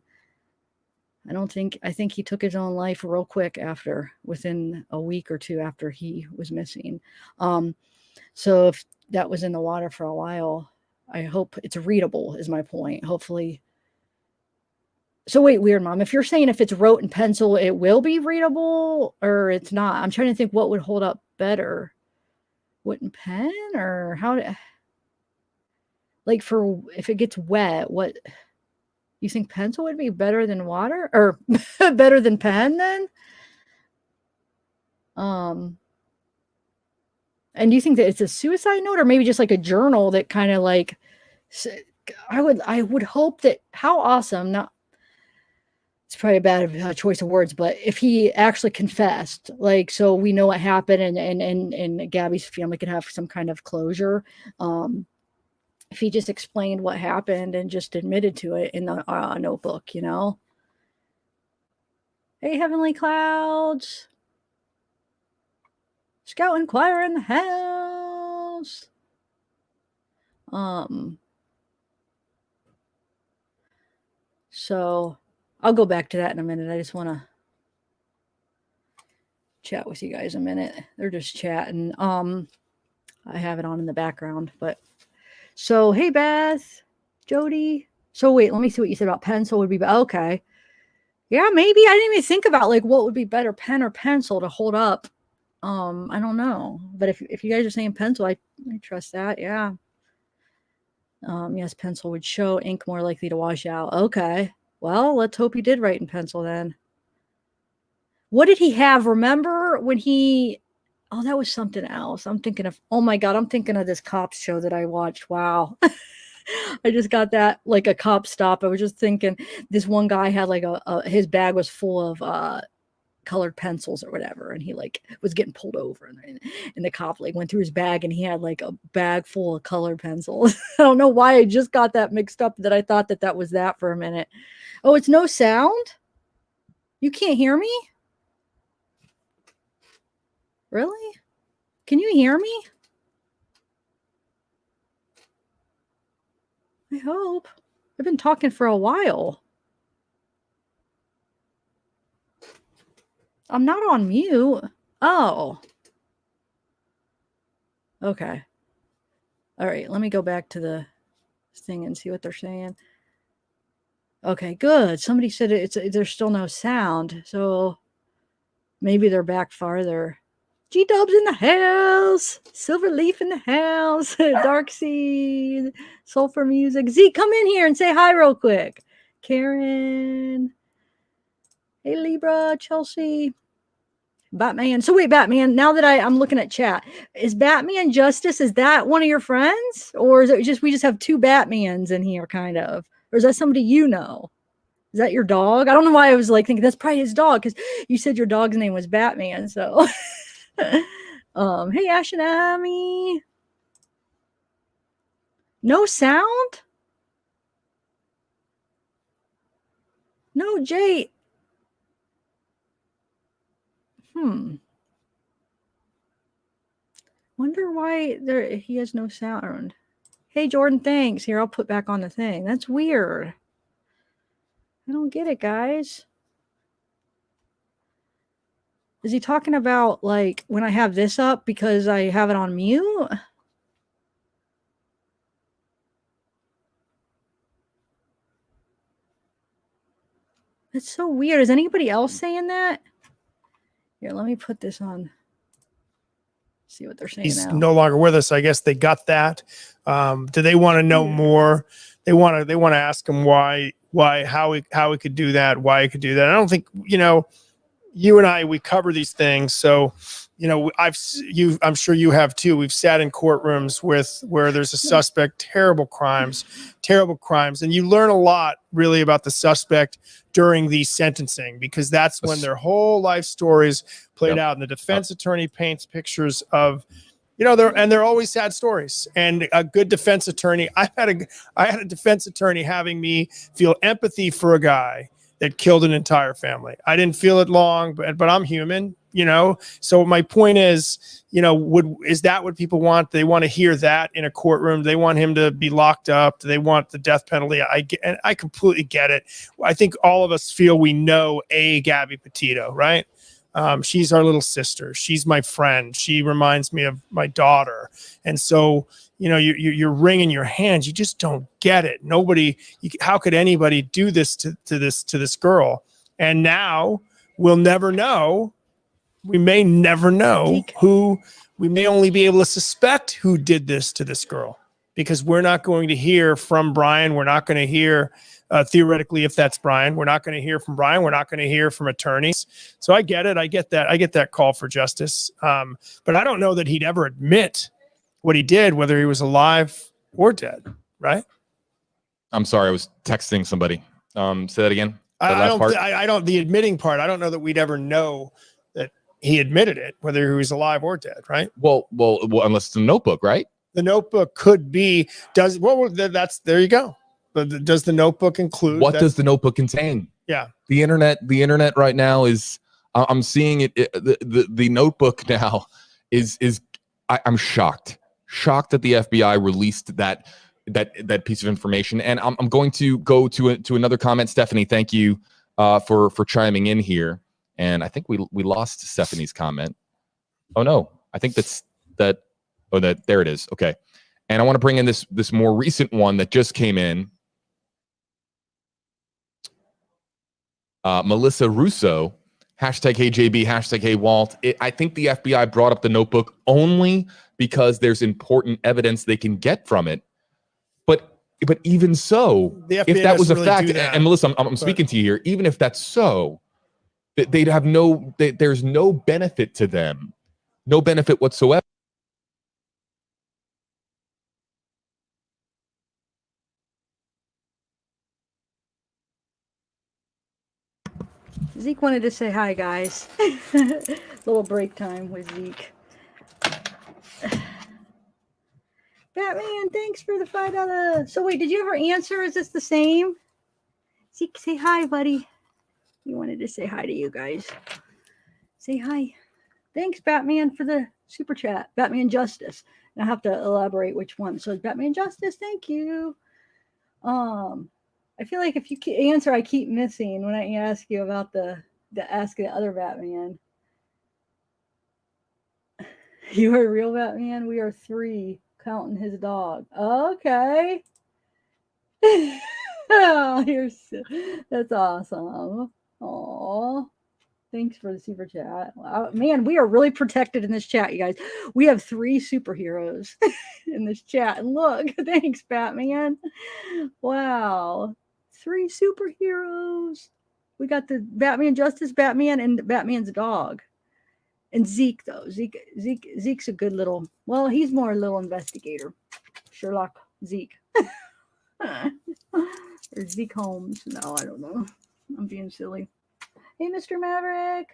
I think he took his own life real quick within a week or two after he was missing. So if that was in the water for a while, I hope it's readable is my point. Hopefully. So wait, weird mom, if you're saying if it's wrote in pencil, it will be readable or it's not. I'm trying to think what would hold up better. Wooden pen or how to, like for if it gets wet, what you think pencil would be better than water or better than pen then? And do you think that it's a suicide note or maybe just like a journal that kind of like I would hope that how awesome not it's probably a bad choice of words, but if he actually confessed, like, so we know what happened and Gabby's family could have some kind of closure. If he just explained what happened and just admitted to it in the notebook, you know? Hey, Heavenly Clouds. Scout and choir in the house. So I'll go back to that in a minute. I just want to chat with you guys a minute. They're just chatting. I have it on in the background, but so hey Beth, Jody. So wait, let me see what you said about pencil would be okay. Yeah, maybe I didn't even think about like what would be better, pen or pencil to hold up. I don't know, but if you guys are saying pencil, I trust that. Yeah. Yes, pencil would show, ink more likely to wash out. Okay. Well, let's hope he did write in pencil then. What did he have? Remember when he, oh, that was something else. I'm thinking of, oh my God, I'm thinking of this cops show that I watched. Wow. I just got that like a cop stop. I was just thinking this one guy had like his bag was full of, colored pencils or whatever, and he like was getting pulled over and the cop like went through his bag and he had like a bag full of colored pencils. I don't know why I just got that mixed up that I thought that was that for a minute. Oh, it's no sound? You can't hear me? Really? Can you hear me? I hope. I've been talking for a while. I'm not on mute. Oh. Okay. All right. Let me go back to the thing and see what they're saying. Okay, good. Somebody said there's still no sound. So maybe they're back farther. G-Dub's in the house. Silverleaf in the house. Dark Seed. Sulfur Music. Z, come in here and say hi real quick. Karen. Hey, Libra, Chelsea, Batman. So wait, Batman, now that I'm looking at chat, is Batman Justice, is that one of your friends? Or is it just, we just have two Batmans in here kind of? Or is that somebody you know? Is that your dog? I don't know why I was like thinking that's probably his dog because you said your dog's name was Batman. So, hey, Ash and Amy. No sound? No, Jay. Wonder why he has no sound. Hey, Jordan, thanks. Here, I'll put back on the thing. That's weird. I don't get it, guys. Is he talking about, like, when I have this up because I have it on mute? That's so weird. Is anybody else saying that? Here, let me put this on. See what they're saying. He's now. No longer with us. I guess they got that. Do they want to know more? They want to ask him how he could do that, why he could do that. I don't think, you and I, we cover these things. So, I'm sure you have too. We've sat in courtrooms where there's a suspect, terrible crimes. And you learn a lot really about the suspect during the sentencing, because that's when their whole life stories played out. And the defense attorney paints pictures of, they're always sad stories. And a good defense attorney, I had a defense attorney having me feel empathy for a guy that killed an entire family. I didn't feel it long, but I'm human, So my point is, is that what people want? They want to hear that in a courtroom. They want him to be locked up. They want the death penalty. And I completely get it. I think all of us feel we know Gabby Petito, right? She's our little sister. She's my friend. She reminds me of my daughter. And so, you're wringing your hands. You just don't get it. How could anybody do this to this girl? And now we'll never know. We may never know who. We may only be able to suspect who did this to this girl, because we're not going to hear from Brian. We're not going to hear theoretically, if that's Brian. We're not going to hear from Brian. We're not going to hear from attorneys. So I get it. I get that. I get that call for justice. But I don't know that he'd ever admit what he did, whether he was alive or dead. Right? I'm sorry, I was texting somebody. Say that again. I don't. The admitting part. I don't know that we'd ever know that he admitted it, whether he was alive or dead. Right? Well, unless it's a notebook, right? The notebook could be. That's there you go. But does the notebook include? What does the notebook contain? Yeah. The internet right now is. I'm seeing it. The notebook now is. I'm shocked that the FBI released that piece of information. And I'm going to go to another comment. Stephanie, thank you for chiming in here. And I think we lost Stephanie's comment. Oh no, I think that there it is. Okay. And I want to bring in this more recent one that just came in. Melissa Russo, #HeyJB, #HeyWalt. I think the FBI brought up the notebook only because there's important evidence they can get from it. But even so, if that was a fact, and Melissa, I'm speaking to you here, even if that's so, they'd have there's no benefit to them, no benefit whatsoever. Zeke wanted to say hi, guys. Little break time with Zeke. Batman, thanks for the $5. So wait, did you ever answer? Is this the same? Zeke, say hi, buddy. He wanted to say hi to you guys. Say hi. Thanks, Batman, for the super chat. Batman Justice. And I have to elaborate which one. So Batman Justice, thank you. I feel like if you answer, I keep missing when I ask you about the other Batman. You are a real Batman? We are 3, counting his dog. Okay. Oh, that's awesome. Aw. Thanks for the super chat. Man, we are really protected in this chat, you guys. We have 3 superheroes in this chat. And look, thanks, Batman. Wow. 3 superheroes. We got the Batman Justice, Batman, and Batman's dog. And Zeke, though. Zeke's a good little, well, he's more a little investigator. Sherlock Zeke. Or Zeke Holmes. No, I don't know. I'm being silly. Hey, Mr. Maverick.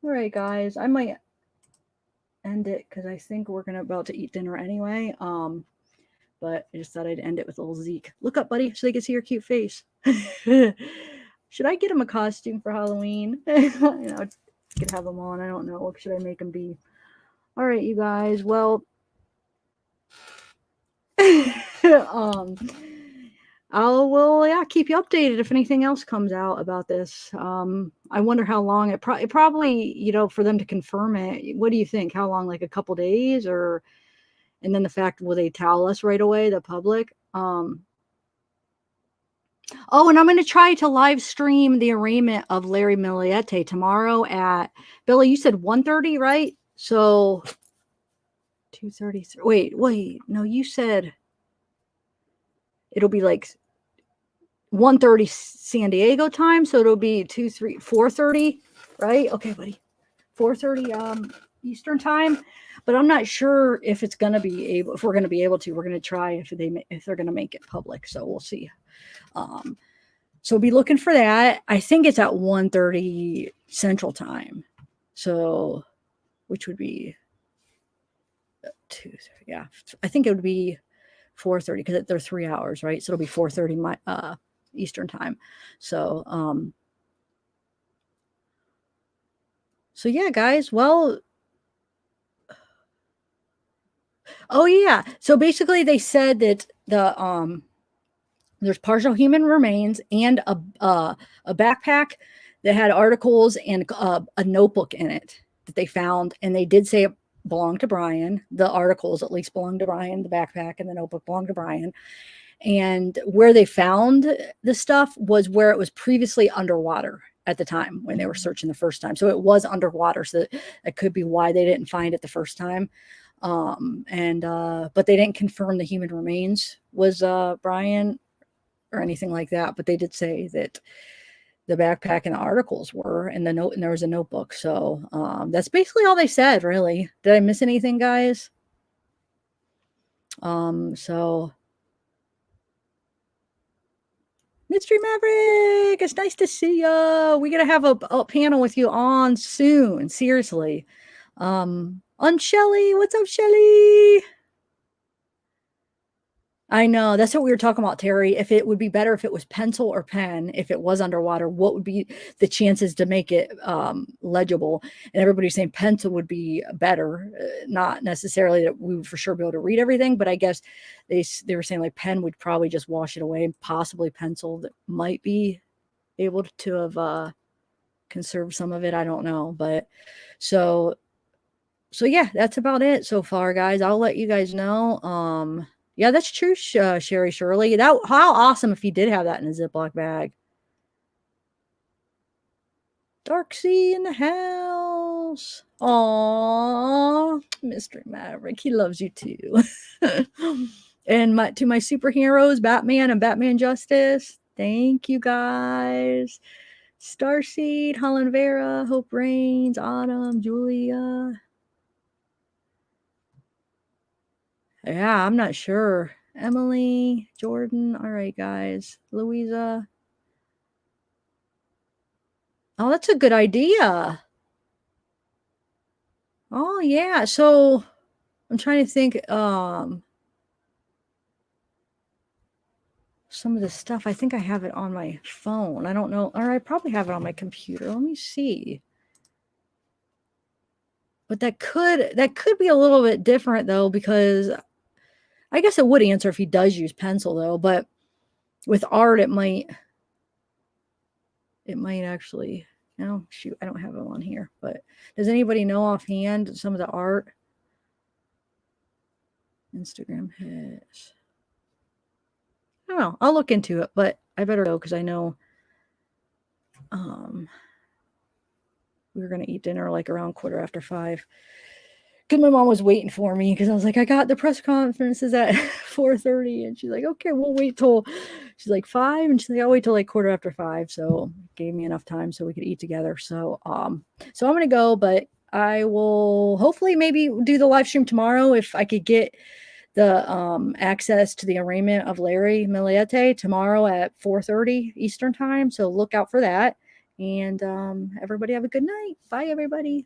All right, guys. I might end it because I think we're about to eat dinner anyway. But I just thought I'd end it with a little Zeke. Look up, buddy, so they can see your cute face. Should I get him a costume for Halloween? Could have them on. I don't know. What should I make them be? All right, you guys. Well, I'll keep you updated if anything else comes out about this. I wonder how long it probably, for them to confirm it. What do you think? How long? Like a couple days, and then the fact, will they tell us right away, the public? Oh, and I'm going to try to live stream the arraignment of Larry Miliete tomorrow at, Billy, you said 1:30, right? So 2:30. Wait. No, you said it'll be like 1:30 San Diego time. So it'll be 4:30, right? Okay, buddy. 4:30 Eastern time. But I'm not sure if we're going to be able to. We're going to try if they're going to make it public. So we'll see. So be looking for that. I think it's at 1:30 Central Time. So, which would be 2. Yeah, I think it would be 4:30 because they're 3 hours, right? So it'll be 4:30 Eastern time. So, so yeah, guys, well, oh yeah. So basically they said that there's partial human remains and a backpack that had articles and a notebook in it that they found, and they did say it belonged to Brian. The articles at least belonged to Brian. The backpack and the notebook belonged to Brian. And where they found the stuff was where it was previously underwater at the time when they were searching the first time. So it was underwater. So that could be why they didn't find it the first time. But they didn't confirm the human remains was Brian or anything like that. But they did say that the backpack and the articles were, and there was a notebook. So that's basically all they said, really. Did I miss anything, guys? So Mystery Maverick, it's nice to see you. We gotta have a panel with you on soon. Seriously. On Shelly, what's up, Shelly? I know, that's what we were talking about, Terry. If it would be better if it was pencil or pen, if it was underwater, what would be the chances to make it legible? And everybody's saying pencil would be better, not necessarily that we would for sure be able to read everything, but I guess they were saying like pen would probably just wash it away, possibly pencil that might be able to have conserved some of it. I don't know, but so yeah, that's about it so far, guys. I'll let you guys know. Yeah, that's true, Sherry Shirley. How awesome if he did have that in a Ziploc bag. Darksea in the house. Aww, Mr. Maverick. He loves you too. And to my superheroes, Batman and Batman Justice. Thank you, guys. Starseed, Holland Vera, Hope Reigns, Autumn, Julia. Yeah, I'm not sure. Emily, Jordan. All right, guys. Louisa. Oh, that's a good idea. Oh, yeah. So I'm trying to think some of the stuff. I think I have it on my phone. I don't know. Or I probably have it on my computer. Let me see. But that could be a little bit different though, because I guess it would answer if he does use pencil though, but with art it might actually, no, shoot, I don't have them on here, but does anybody know offhand some of the art? Instagram hits. I don't know. I'll look into it, but I better go because I know we were going to eat dinner like around 5:15. Because my mom was waiting for me because I was like, I got the press conferences at 4:30. And she's like, okay, we'll wait till, she's like 5. And she's like, I'll wait till like 5:15. So gave me enough time so we could eat together. So, so I'm going to go, but I will hopefully maybe do the live stream tomorrow if I could get the access to the arraignment of Larry Miliete tomorrow at 4:30 Eastern time. So look out for that. And everybody have a good night. Bye, everybody.